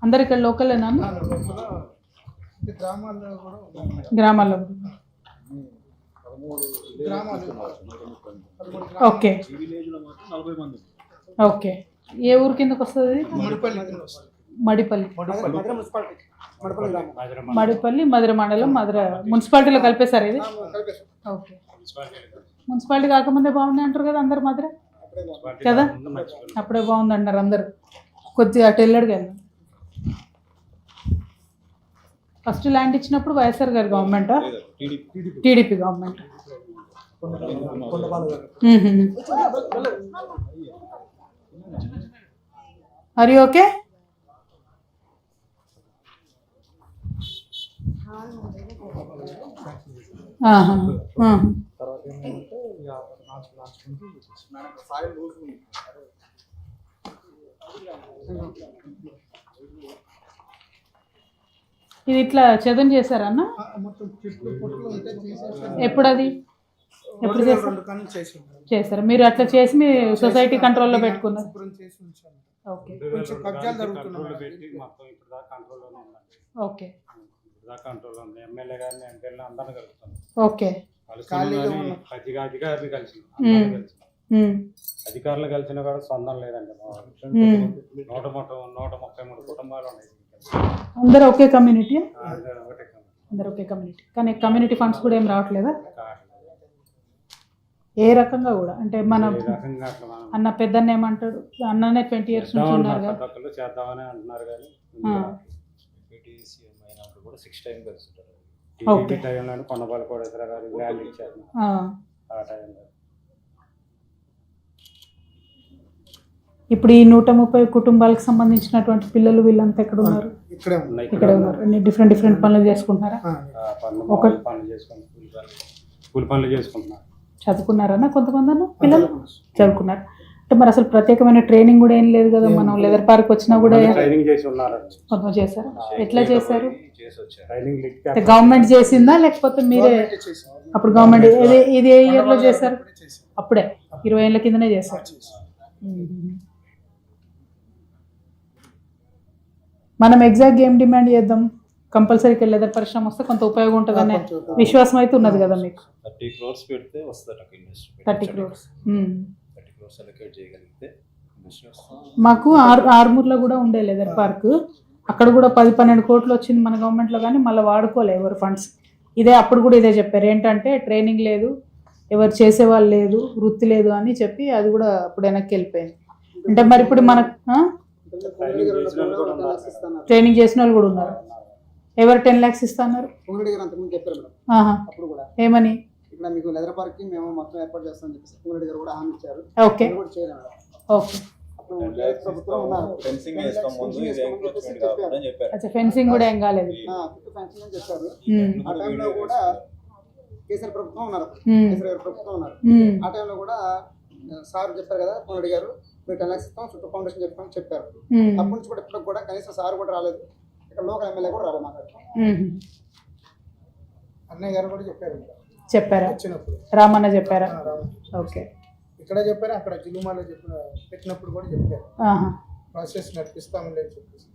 అందరు ఇక్కడ లోకలేనా? గ్రామాల్లో. Okay okay. ఏ ఊరు కిందకు వస్తుంది? మడిపల్లి మధుర మండలం, మధుర మున్సిపాలిటీలో కలిపేశారు ఇది. ఓకే. మున్సిపాలిటీ కాకముందే బాగుంది అంటారు కదా అందరు, మధుర కదా అప్పుడే బాగుంది అంటారు అందరు. కొద్దిగా అటు వెళ్ళాడు కదా. ఫస్ట్ ల్యాండ్ ఇచ్చినప్పుడు వైఎస్ఆర్ గారి government, TDP government. Are you okay? ఇది ఇట్లా చదును చేశారన్న? ఎప్పుడు అది ఎప్పుడు చేశారు మీరు? అట్లా చేసి మీ సొసైటీ కంట్రోల్లో పెట్టుకున్నారు? Okay okay okay. అధికారులు కలిసిన కూడా సొంతం లేదండి. 133 కుటుంబాలు ఉన్నాయి. అందరూ ఒకే కమ్యూనిటీ? అందరూ ఒకే కమ్యూనిటీ. కానీ కమ్యూనిటీ ఫండ్స్ కూడా ఏం రావట్లేదా? ఏ రకంగా కూడా అంటే మన అన్న పెద్దన్న ఏమంటాడు? అన్ననే 20 years నుంచి ఉన్నారు కదా. చేద్దామని అంటున్నారు కానీ కొండపాలు కూడా ల్యాండ్ ఇచ్చారు ఆ టైంలో. ఇప్పుడు ఈ 130 కుటుంబాలకు సంబంధించినటువంటి పిల్లలు వీళ్ళంతా ఎక్కడ ఉన్నారు? ఇక్కడే ఉన్నారు. డిఫరెంట్ పనులు చేసుకుంటున్నారా? స్కూల్ పనులు చేసుకుంటున్నారు. చదువుకున్నారన్నా కొంతమంది అన్న పిల్లలు? చదువుకున్నారు. అంటే మరి అసలు ప్రత్యేకమైన ట్రైనింగ్ కూడా ఏం లేదు కదా. మనం లెదర్ పార్క్ వచ్చినా కూడా ట్రైనింగ్ చేసి ఉన్నారు. కొంత చేశారు. ఎట్లా చేశారు? గవర్నమెంట్ చేసిందా లేకపోతే మీరే? అప్పుడు గవర్నమెంట్ ఇది ఏ ఇయర్ లో చేశారు? అప్పుడే 20 ఏళ్ళ కిందనే చేశారు. మనం ఎగ్జాక్ట్ ఏం డిమాండ్ చేద్దాం? కంపల్సరీకి లెదర్ పరిశ్రమ వస్తే కొంత ఉపయోగం ఉంటుందనే విశ్వాసం అయితే ఉన్నది కదా మీకు. 30 crores పెడితే వస్తారు. 30 crores మాకు ఆర్మూర్లో కూడా ఉండే లెదర్ పార్క్. అక్కడ కూడా 10-12 కోట్లు వచ్చింది మన గవర్నమెంట్లో, కానీ మళ్ళీ వాడుకోలే ఎవరు ఫండ్స్. ఇదే అప్పుడు కూడా ఇదే చెప్పారు, ఏంటంటే ట్రైనింగ్ లేదు, ఎవరు చేసేవాళ్ళు లేదు, వృత్తి లేదు అని చెప్పి అది కూడా అప్పుడు వెనక్కి వెళ్ళిపోయింది. అంటే మరి ఇప్పుడు మనకు ట్రైనింగ్ చేసిన వాళ్ళు కూడా ఉన్నారు. ఎవరు 10 lakhs ఇస్తా అన్నారు? ఏమని? మీకు లెదర్ పార్క్ కి మేము మొత్తం ఏర్పాటు చేస్తామని చెప్పేసి కుంగురెడ్డి గారు కూడా హామీ ఇచ్చారు. Okay okay. ఫెన్సింగ్ కూడా ఏం కాలేదు. ఫెన్సింగ్ అని చెప్పారు. ఆ టైంలో కూడా కేసీఆర్ ప్రభుత్వం ఉన్నారు, కేసీఆర్ గారు ప్రభుత్వం ఉన్నారు. ఆ టైంలో కూడా సార్ చెప్పారు కదా కుంగురెడ్డి గారు, మీరు 10 lakhs ఇస్తాం, చుట్టూ ఫౌండేషన్ చెప్పారు. అప్పటి నుంచి కూడా ఇప్పుడు కూడా కనీసం సార్ కూడా రాలేదు, ఇక్కడ లోకల్ ఎమ్మెల్యే కూడా రాలేదు మాట్లాడుతాం. అన్నయ్య గారు కూడా చెప్పారా? రామన్న చెప్పారా? ఓకే. ఇక్కడ చెప్పారు, అక్కడ జిల్లుమాలో పెట్టినప్పుడు కూడా చెప్పారు, ప్రాసెస్ నడిపిస్తామని చెప్పేసి.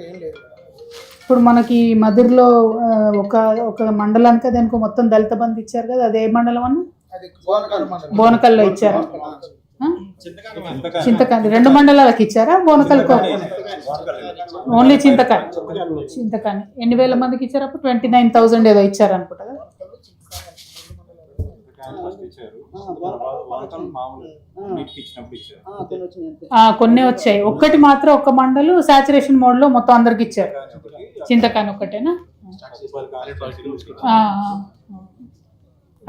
ఏం లేదు. ఇప్పుడు మనకి మధురలో ఒక మండలానికి దానికి మొత్తం దళిత బంధు ఇచ్చారు కదా, అదే మండలం అన్న? బోనకల్లో ఇచ్చారా? చింతకాని 2 మండలాలకు ఇచ్చారా? బోనకల్కో ఓన్లీ చింతకాని. ఎన్ని వేల మందికి ఇచ్చారు అప్పుడు? 29,000 ఏదో ఇచ్చారు అనుకుంటా కదా. కొన్ని వచ్చాయి, ఒక్కటి మాత్రం ఒక్క మండలు సాచురేషన్ మోడ్ లో మొత్తం అందరికి ఇచ్చారు. చింతకాని ఒక్కటేనా?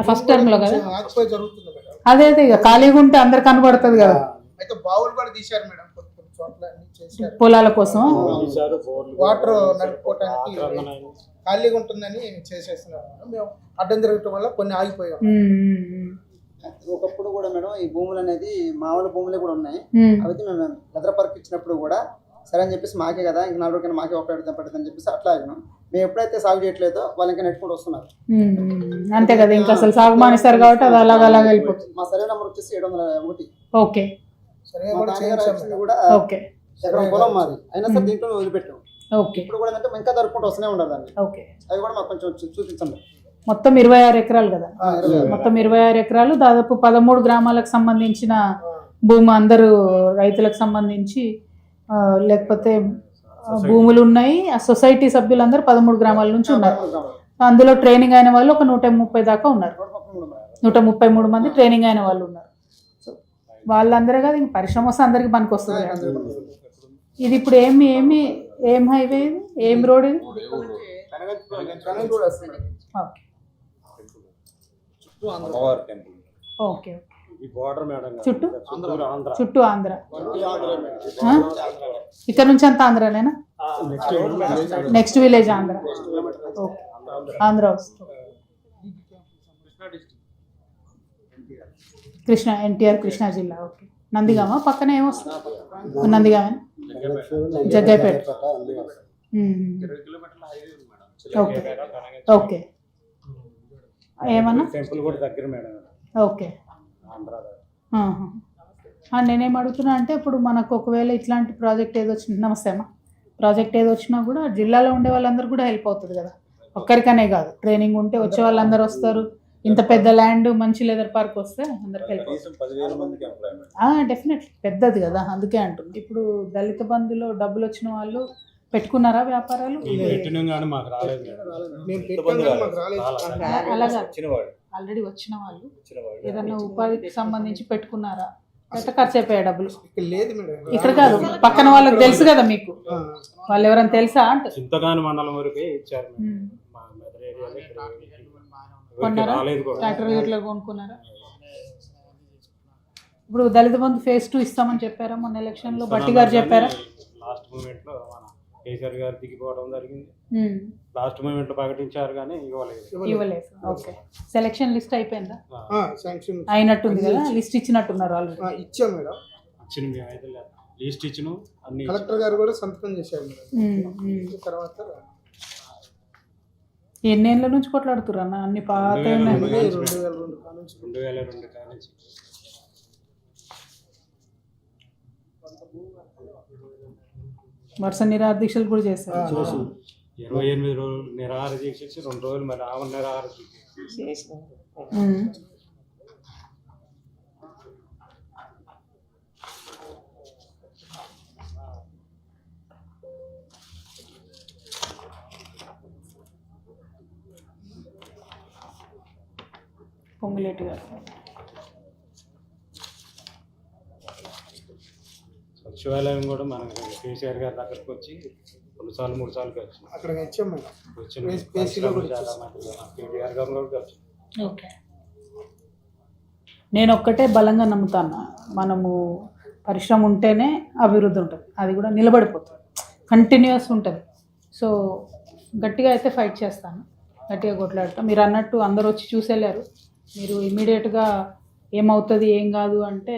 ఫస్ట్ టర్మ్ లో కదా. అదే ఇక ఖాళీగా ఉంటే అందరు కనబడుతుంది కదా. పొలాల కోసం వాటర్ నడుపుకోవడానికి ఖాళీగా ఉంటుందని చేసేస్తున్నారు. మేము అడ్డం జరగటం వల్ల కొన్ని ఆగిపోయాం. ఒకప్పుడు కూడా మేడం ఈ భూములు అనేది మామూలు భూములే కూడా ఉన్నాయి. అయితే మేము లెదర్ పార్క్ ఇచ్చినప్పుడు కూడా సరే అని చెప్పేసి మాకే కదా, ఇంక 4 రోజులకైనా మాకే ఉపయోగపడుతుందని చెప్పేసి అట్లా ఆగినాం. మేము ఎప్పుడైతే సాగు చేయట్లేదో వాళ్ళు ఇంకా నెట్టుకుంటూ వస్తున్నారు. అంతే కదా, ఇంకా అసలు సాగు మానేస్తారు కాబట్టి అది అలాగే వెళ్ళిపోతుంది. మా సర్వే నెంబర్ వచ్చేసి 701. ఓకే సర్వే కూడా ఓకే. ఎకరం పొలం మాది అయినా సరే దీంట్లో వదిలిపెట్టాం. ఓకే ఇప్పుడు కూడా ఏంటంటే ఇంకా జరుపుకుంటూ వస్తూనే ఉండాలి దాన్ని. ఓకే. అవి కూడా మాకు కొంచెం చూపించండి. మొత్తం 26 ఎకరాలు కదా, 26. మొత్తం 26 ఎకరాలు, దాదాపు 13 గ్రామాలకు సంబంధించిన భూమి, అందరూ రైతులకు సంబంధించి లేకపోతే భూములు ఉన్నాయి. ఆ సొసైటీ సభ్యులందరూ 13 గ్రామాల నుంచి ఉన్నారు. అందులో ట్రైనింగ్ అయిన వాళ్ళు ఒక 130 దాకా ఉన్నారు. 133 మంది ట్రైనింగ్ అయిన వాళ్ళు ఉన్నారు. సో వాళ్ళందరూ కదా, ఇంక పరిశ్రమ వస్తే అందరికి పనికి వస్తుంది. ఇది ఇప్పుడు ఏం హైవే ఇది, ఏం రోడ్ ఇది? ఓకే. చుట్టూ ఆంధ్ర. ఇక్కడ నుంచి అంతా ఆంధ్రానేనా? Next village Andhra. Okay, Andhra వస్తుంది. ఎన్టీఆర్ కృష్ణా జిల్లా. ఓకే. నందిగామ పక్కన ఏమొస్తుంది? నందిగామ, జగ్గైపేట. ఓకే. ఓకే. ఏమన్నా? ఓకే. నేనేం అడుగుతున్నా అంటే, ఇప్పుడు మనకు ఒకవేళ ఇట్లాంటి ప్రాజెక్ట్ ఏదో వచ్చినా, నమస్తే అమ్మా, ప్రాజెక్ట్ ఏదో వచ్చినా కూడా జిల్లాలో ఉండే వాళ్ళందరూ కూడా హెల్ప్ అవుతుంది కదా, ఒక్కరికనే కాదు. ట్రైనింగ్ ఉంటే వచ్చే వాళ్ళందరూ వస్తారు. ఇంత పెద్ద ల్యాండ్, మంచి లెదర్ పార్క్ వస్తే అందరికి హెల్ప్ అవుతుంది. డెఫినెట్లీ పెద్దది కదా, అందుకే అంటుంది. ఇప్పుడు దళిత బంధులో డబ్బులు వచ్చిన వాళ్ళు పెట్టుకున్నారా వ్యాపారాలు? అలాగా ఆల్రెడీ వచ్చిన వాళ్ళు ఏదన్నా ఉపాధికి సంబంధించి పెట్టుకున్నారా, ఎంత ఖర్చు అయిపోయాయి డబ్బులు? ఇక్కడ కాదు, పక్కన వాళ్ళకి తెలుసు కదా మీకు, వాళ్ళు ఎవరైనా తెలుసా అంటే? చింతగాని మండలం వరకు ఇచ్చారు. కొన్నారా? ట్రాక్టర్ గిట్ల కొనుక్కున్నారా? ఇప్పుడు దళిత బంధు ఫేజ్ 2 ఇస్తామని చెప్పారా మొన్న ఎలక్షన్ లో? బట్టి గారు చెప్పారా? లాస్ట్ మూమెంట్ లో మన కేసీఆర్ గారు దిగిపోవడం జరిగింది. లాస్ట్ మూమెంట్ లో ప్రకటించారు కానీ ఇవ్వలేదు. ఓకే. సెలక్షన్ లిస్ట్ అయిపోయిందా? అయినట్టుంది కదా, లిస్ట్ ఇచ్చినట్టున్నారు ఆల్రెడీ. ఇచ్చాం మేడం, ఇచ్చిన లిస్ట్ ఇచ్చిన అన్ని కలెక్టర్ గారు కూడా సంతకం చేశారు. తర్వాత ఎన్నేళ్ళ నుంచి కొట్లాడుతున్నారు అన్న? అన్ని పాత 2002 నుంచి. వరుస నిరాహార దీక్షలు కూడా చేశారు. 28 రోజులు నిరాహార దీక్ష, 2 రోజులు మరి ఆమె నిరాహార దీక్ష. పొంగులేటి గారు సచివాలయం కూడా మన కేసీఆర్ గారి దగ్గరకు వచ్చి 2 సార్లు 3 సార్లు కలిసి అక్కడ వచ్చాము. ఓకే. నేను ఒక్కటే బలంగా నమ్ముతాను, మనము పరిశ్రమ ఉంటేనే అభివృద్ధి ఉంటుంది, అది కూడా నిలబడిపోతుంది, కంటిన్యూస్ ఉంటుంది. సో గట్టిగా అయితే ఫైట్ చేస్తాను, గట్టిగా కొట్లాడతాను. మీరు అన్నట్టు అందరూ వచ్చి చూసేళ్ళారు. మీరు ఇమీడియట్గా ఏమవుతుంది ఏం కాదు అంటే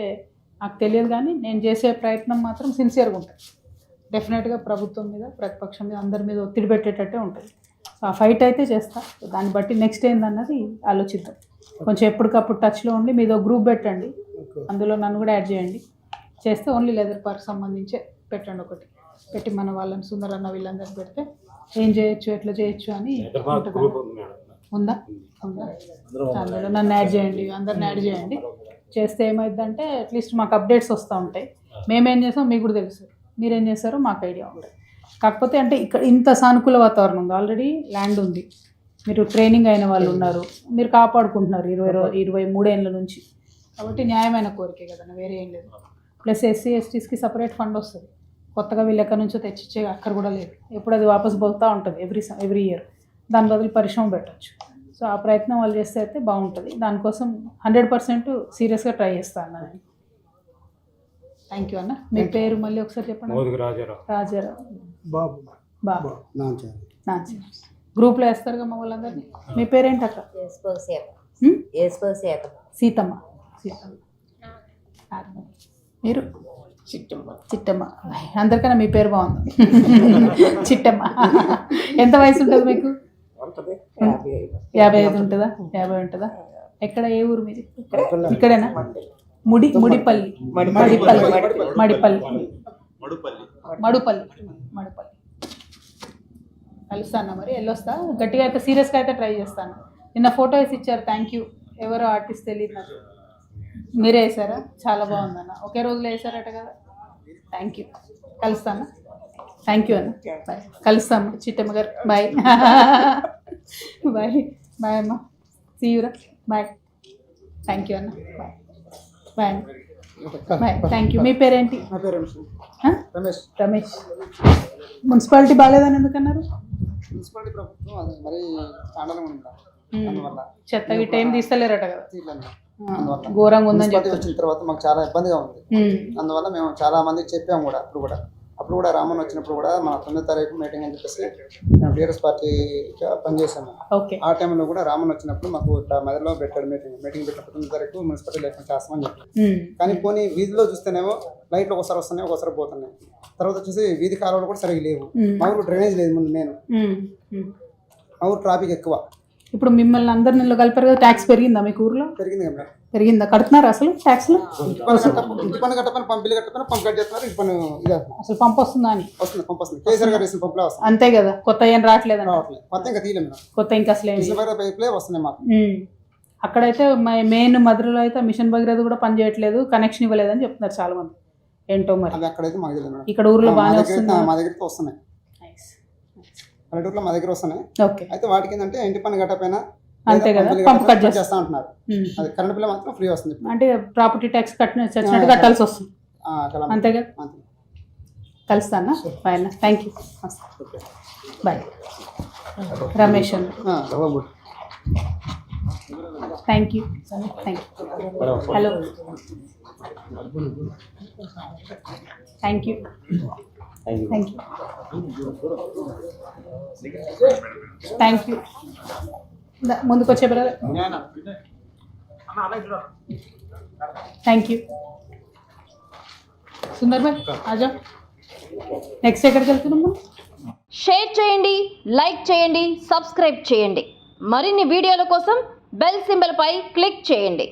నాకు తెలియదు, కానీ నేను చేసే ప్రయత్నం మాత్రం సిన్సియర్గా ఉంటుంది. డెఫినెట్గా ప్రభుత్వం మీద, ప్రతిపక్షం మీద, అందరి మీద ఒత్తిడి పెట్టేటట్టే ఉంటుంది. సో ఆ ఫైట్ అయితే చేస్తా. దాన్ని బట్టి నెక్స్ట్ ఏందన్నది ఆలోచిద్దాం. కొంచెం ఎప్పటికప్పుడు టచ్లో ఉండి మీదో గ్రూప్ పెట్టండి, అందులో నన్ను కూడా యాడ్ చేయండి. చేస్తే ఓన్లీ లెదర్ పార్క్ సంబంధించే పెట్టండి, ఒకటి పెట్టి మన వాళ్ళని సుందరన్న వీళ్ళందరినీ పెడితే ఏం చేయొచ్చు, ఎట్లా చేయొచ్చు అని ఉందా? అందులో నన్ను యాడ్ చేయండి, అందరిని యాడ్ చేయండి. చేస్తే ఏమైందంటే అట్లీస్ట్ మాకు అప్డేట్స్ వస్తూ ఉంటాయి. మేమేం చేస్తాం మీకు కూడా తెలుసు, మీరేం చేస్తారో మాకు ఐడియా ఉంటుంది. కాకపోతే అంటే ఇక్కడ ఇంత సానుకూల వాతావరణం ఉంది, ఆల్రెడీ ల్యాండ్ ఉంది, మీరు ట్రైనింగ్ అయిన వాళ్ళు ఉన్నారు, మీరు కాపాడుకుంటున్నారు 23 ఏళ్ళ నుంచి. కాబట్టి న్యాయమైన కోరికే కదన్నా, వేరే ఏం లేదు. ప్లస్ ఎస్సీ ఎస్టీస్కి సపరేట్ ఫండ్ వస్తుంది, కొత్తగా వీళ్ళు ఎక్కడి నుంచో తెచ్చిచ్చే అక్కడ కూడా లేదు. ఎప్పుడు అది వాపస్ పోతూ ఉంటుంది ఎవ్రీ ఇయర్. దాని బదులు పరిశ్రమ పెట్టచ్చు. సో ఆ ప్రయత్నం వాళ్ళు చేస్తే అయితే బాగుంటుంది. దానికోసం 100% సీరియస్గా ట్రై చేస్తాను నేను. థ్యాంక్ యూ అన్న. మీ పేరు మళ్ళీ ఒకసారి చెప్పండి. రాజారావు బాబు నాన్సీ. గ్రూప్లో వేస్తారు కదా వాళ్ళందరినీ. మీ పేరేంటి అక్క? సీతమ్మ. మీరు? చిట్టమ్మ. అందరికన్నా మీ పేరు బాగుంది, చిట్టమ్మ. ఎంత వయసు ఉంటుంది మీకు? 55 ఉంటుందా? 50 ఉంటుందా? ఎక్కడ, ఏ ఊరు మీది? ఇక్కడేనా? మడిపల్లి. మడుపల్లి కలుస్తాను మరి వెళ్ళొస్తా. గట్టిగా అయితే సీరియస్గా అయితే ట్రై చేస్తాను. నిన్న ఫోటో వేసి ఇచ్చారు, థ్యాంక్ యూ. ఎవరో ఆర్టిస్ట్ తెలియదు నాకు. మీరే వేసారా? చాలా బాగుందన్న. ఒకే రోజులో వేసారట కదా. Thank you. కలుస్తాను. థ్యాంక్ యూ అన్న. బాయ్. కలుస్తాము Chittamma garu. Bye. Bye bye అమ్మ. సీయూరా. బాయ్. థ్యాంక్ యూ అన్న. బాయ్ బాయ్ అన్న. బాయ్. Thank you. మీ పేరేంటి? నా పేరు రమేష్. రమేష్. మున్సిపాలిటీ బాగాలేదని ఎందుకన్నారు? మున్సిపాలిటీ ప్రభుత్వం అది మరి చాండలం ఉందా అందువల్ల చెత్త గిట్ట ఏం తీస్తలేరట కదా. తీయలేదు. ఘోరంగా ఉందని మున్సిపాలిటీ వచ్చిన తర్వాత మాకు చాలా ఇబ్బందిగా ఉంది. అందువల్ల మేము చాలా మందికి చెప్పాము కూడా. అప్పుడు కూడా రామన్ వచ్చినప్పుడు కూడా మన 9వ తారీఖు మీటింగ్ అని చెప్పేసి మేము టీఆర్ఎస్ పార్టీగా పనిచేసాము. ఆ టైంలో కూడా రామన్ వచ్చినప్పుడు మాకు ఇట్లా మధ్యలో పెట్టాడు మీటింగ్ పెట్టినప్పుడు 9వ తారీఖు మున్సిపాలిటీ లేకుండా చేస్తామని చెప్పి. కానీ పోనీ వీధిలో చూస్తేనేమో లైట్లు ఒకసారి వస్తున్నాయి, ఒకసారి పోతున్నాయి. తర్వాత వచ్చేసి వీధి కాలువలు కూడా సరిగ్గా లేవు. మా ఊరు డ్రైనేజ్ లేదు. ముందు మా ఊరు ట్రాఫిక్ ఎక్కువ. ఇప్పుడు మిమ్మల్ని అందరిని కలిపారు కదా, ట్యాక్స్ పెరిగిందా మీకు ఊర్లో? పెరిగింది కదా. పెరిగిందా? కడుతున్నారు అసలు ట్యాక్స్? ఇంటి పన్ను కట్టపని పంపిణీ కట్టపని పంపు కట్ చేస్తున్నారు. ఇంటి పన్ను ఇది అసలు పంపు వస్తుందా అని? వస్తుంది. కేసీఆర్ గారు వేసిన పంపులే వస్తుంది. అంతే కదా, కొత్త ఏం రావట్లేదు. కొత్త ఇంకా తీయలేదు. కొత్త ఇంకా అసలు పైపులే వస్తున్నాయి మాకు. అక్కడైతే మెయిన్ మధురలో అయితే మిషన్ భగీరథ కూడా పని చేయట్లేదు, కనెక్షన్ ఇవ్వలేదని చెప్తున్నారు చాలా మంది. ఏంటో మరి అక్కడైతే మాకు తెలియదు. ఇక్కడ ఊర్లో బాగానే వస్తుంది. మా దగ్గరికి వస్తున్నాయి. పల్లెటూరులో మా దగ్గర వస్తున్నాయి. అయితే వాటికి ఏంటంటే ఇంటి పన్ను కట్టపోయినా అంతే కదా, పంపు కట్ చేస్తా ఉంటున్నారు. అది కరెంట్ బిల్ మాత్రం ఫ్రీ వస్తుంది. అంటే ప్రాపర్టీ ట్యాక్స్ చచ్చినట్టు కట్టాల్సి వస్తుంది. అంతేగా. కలుస్తానా? బాయ్ అన్న. Thank you. బాయ్. రమేష్ అన్న. Thank you. Hello. Thank you. Thank you. ముందుకు వచ్చే బ్రదర్. Thank you. సుందర్ భాయ్ ఆజా. నెక్స్ట్ ఎక్కడికి వెళ్తున్నాము? షేర్ చేయండి, లైక్ చేయండి, సబ్స్క్రైబ్ చేయండి. మరిన్ని వీడియోల కోసం బెల్ సింబల్ పై క్లిక్ చేయండి.